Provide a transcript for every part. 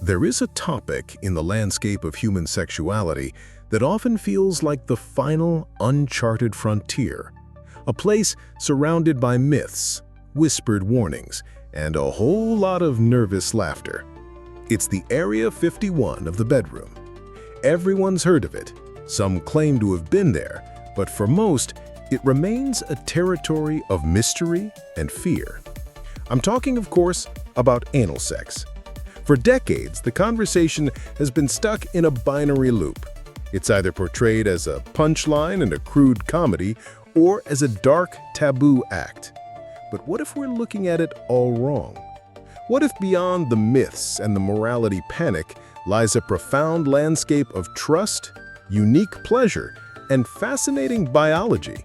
There is a topic in the landscape of human sexuality that often feels like the final uncharted frontier, a place surrounded by myths, whispered warnings, and a whole lot of nervous laughter. It's the Area 51 of the bedroom. Everyone's heard of it. Some claim to have been there, but for most, it remains a territory of mystery and fear. I'm talking, of course, about anal sex. For decades, the conversation has been stuck in a binary loop. It's either portrayed as a punchline in a crude comedy or as a dark, taboo act. But what if we're looking at it all wrong? What if beyond the myths and the morality panic lies a profound landscape of trust, unique pleasure, and fascinating biology?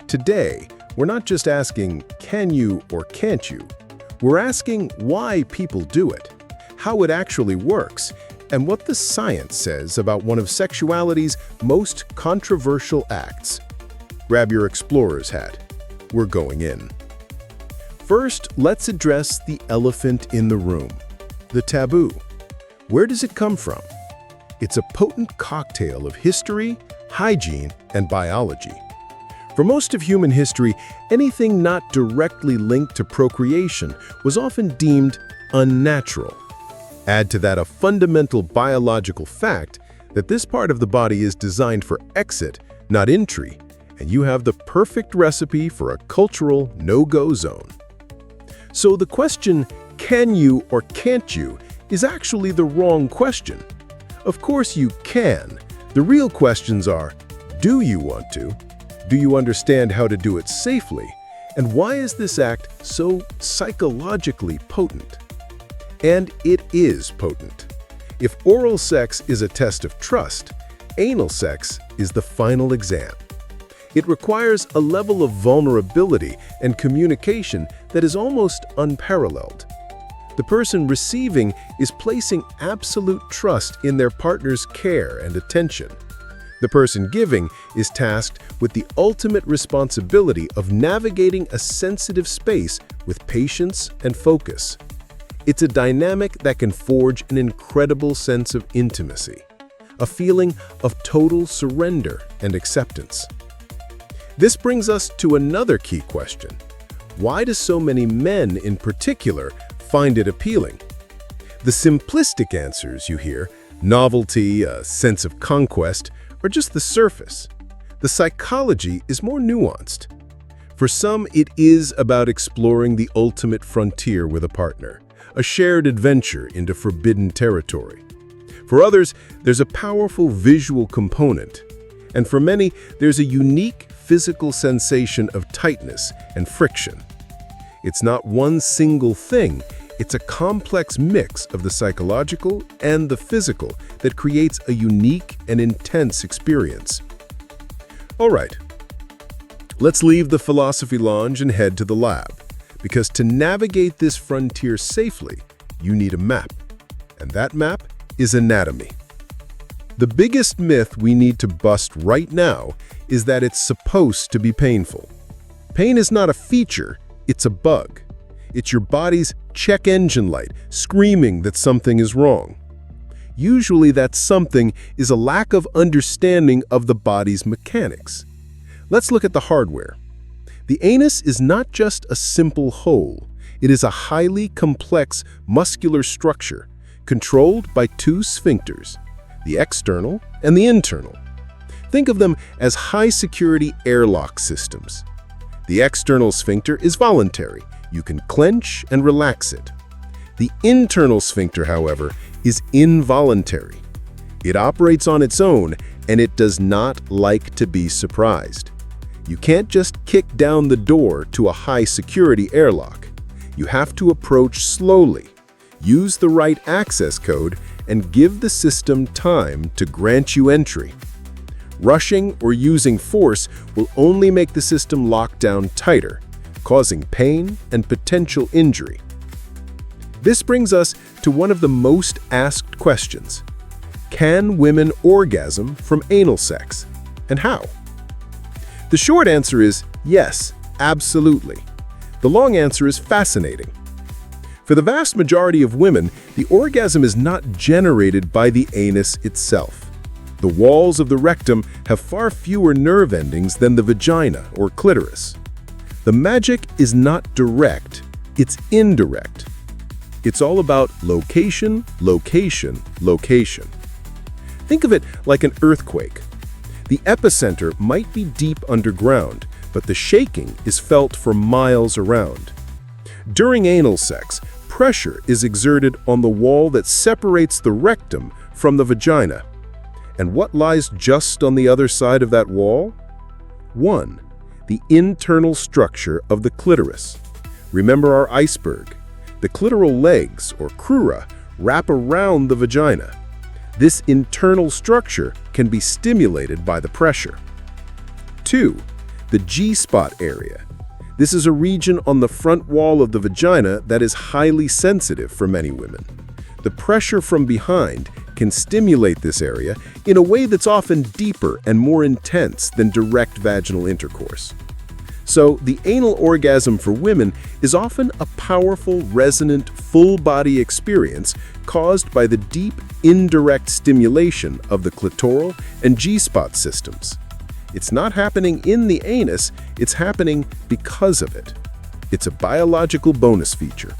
Today, we're not just asking, can you or can't you? We're asking why people do it, how it actually works, and what the science says about one of sexuality's most controversial acts. Grab your explorer's hat. We're going in. First, let's address the elephant in the room, the taboo. Where does it come from? It's a potent cocktail of history, hygiene, and biology. For most of human history, anything not directly linked to procreation was often deemed unnatural. Add to that a fundamental biological fact that this part of the body is designed for exit, not entry, and you have the perfect recipe for a cultural no-go zone. So the question, can you or can't you, is actually the wrong question. Of course you can. The real questions are, do you want to? Do you understand how to do it safely? And why is this act so psychologically potent? And it is potent. If oral sex is a test of trust, anal sex is the final exam. It requires a level of vulnerability and communication that is almost unparalleled. The person receiving is placing absolute trust in their partner's care and attention. The person giving is tasked with the ultimate responsibility of navigating a sensitive space with patience and focus. It's a dynamic that can forge an incredible sense of intimacy, a feeling of total surrender and acceptance. This brings us to another key question. Why do so many men in particular find it appealing? The simplistic answers you hear, novelty, a sense of conquest, are just the surface. The psychology is more nuanced. For some, it is about exploring the ultimate frontier with a partner, a shared adventure into forbidden territory. For others, there's a powerful visual component. And for many, there's a unique physical sensation of tightness and friction. It's not one single thing, it's a complex mix of the psychological and the physical that creates a unique and intense experience. All right, let's leave the philosophy lounge and head to the lab, because to navigate this frontier safely, you need a map, and that map is anatomy. The biggest myth we need to bust right now is that it's supposed to be painful. Pain is not a feature, it's a bug. It's your body's check engine light screaming that something is wrong. Usually that something is a lack of understanding of the body's mechanics. Let's look at the hardware. The anus is not just a simple hole. It is a highly complex muscular structure controlled by two sphincters, the external and the internal. Think of them as high-security airlock systems. The external sphincter is voluntary. You can clench and relax it. The internal sphincter, however, is involuntary. It operates on its own, and it does not like to be surprised. You can't just kick down the door to a high-security airlock. You have to approach slowly, use the right access code, and give the system time to grant you entry. Rushing or using force will only make the system lock down tighter, causing pain and potential injury. This brings us to one of the most asked questions. Can women orgasm from anal sex? And how? The short answer is yes, absolutely. The long answer is fascinating. For the vast majority of women, the orgasm is not generated by the anus itself. The walls of the rectum have far fewer nerve endings than the vagina or clitoris. The magic is not direct, it's indirect. It's all about location, location, location. Think of it like an earthquake. The epicenter might be deep underground, but the shaking is felt for miles around. During anal sex, pressure is exerted on the wall that separates the rectum from the vagina. And what lies just on the other side of that wall? 1. The internal structure of the clitoris. Remember our iceberg. The clitoral legs, or crura, wrap around the vagina. This internal structure can be stimulated by the pressure. 2. The G-spot area. This is a region on the front wall of the vagina that is highly sensitive for many women. The pressure from behind can stimulate this area in a way that's often deeper and more intense than direct vaginal intercourse. So, the anal orgasm for women is often a powerful, resonant, full-body experience caused by the deep, indirect stimulation of the clitoral and G-spot systems. It's not happening in the anus, it's happening because of it. It's a biological bonus feature.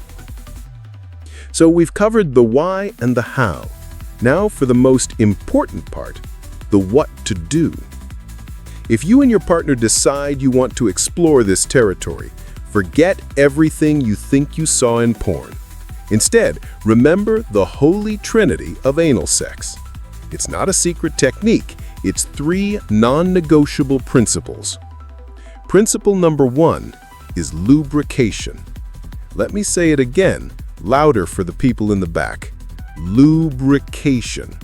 So we've covered the why and the how. Now for the most important part, the what to do. If you and your partner decide you want to explore this territory, forget everything you think you saw in porn. Instead, remember the holy trinity of anal sex. It's not a secret technique, it's 3 non-negotiable principles. Principle number 1 is lubrication. Let me say it again, louder for the people in the back. Lubrication.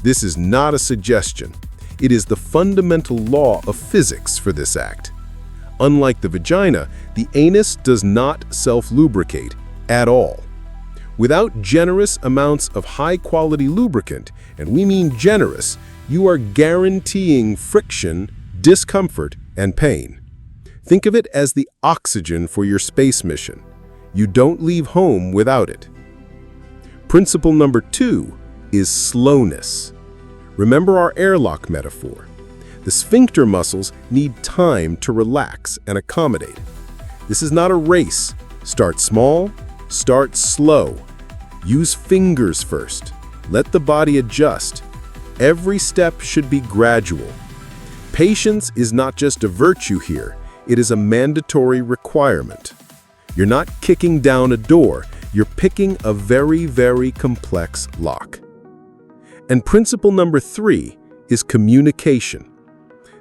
This is not a suggestion. It is the fundamental law of physics for this act. Unlike the vagina, the anus does not self-lubricate at all. Without generous amounts of high-quality lubricant, and we mean generous, you are guaranteeing friction, discomfort, and pain. Think of it as the oxygen for your space mission. You don't leave home without it. Principle number 2 is slowness. Remember our airlock metaphor. The sphincter muscles need time to relax and accommodate. This is not a race. Start small, start slow. Use fingers first. Let the body adjust. Every step should be gradual. Patience is not just a virtue here, it is a mandatory requirement. You're not kicking down a door, you're picking a very, very complex lock. And principle number 3 is communication.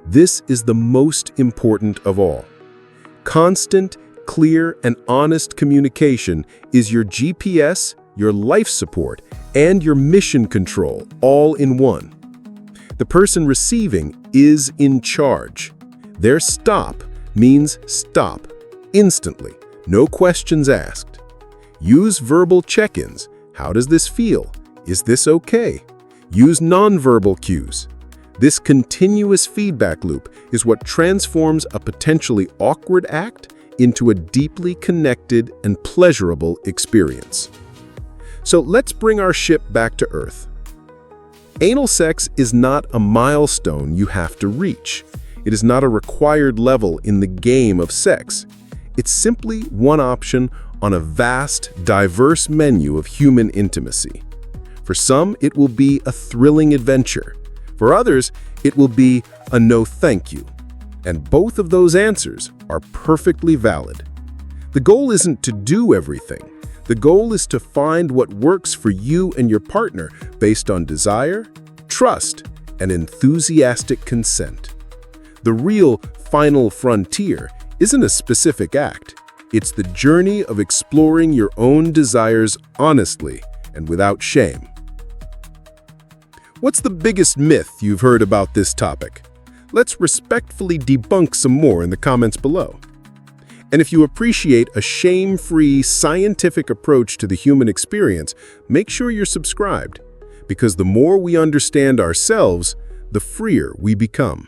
This is the most important of all. Constant, clear, and honest communication is your GPS, your life support, and your mission control all in one. The person receiving is in charge. Their stop means stop, instantly, no questions asked. Use verbal check-ins. How does this feel? Is this okay? Use nonverbal cues. This continuous feedback loop is what transforms a potentially awkward act into a deeply connected and pleasurable experience. So let's bring our ship back to Earth. Anal sex is not a milestone you have to reach. It is not a required level in the game of sex. It's simply one option on a vast, diverse menu of human intimacy. For some, it will be a thrilling adventure. For others, it will be a no thank you. And both of those answers are perfectly valid. The goal isn't to do everything. The goal is to find what works for you and your partner based on desire, trust, and enthusiastic consent. The real final frontier isn't a specific act. It's the journey of exploring your own desires honestly and without shame. What's the biggest myth you've heard about this topic? Let's respectfully debunk some more in the comments below. And if you appreciate a shame-free, scientific approach to the human experience, make sure you're subscribed, because the more we understand ourselves, the freer we become.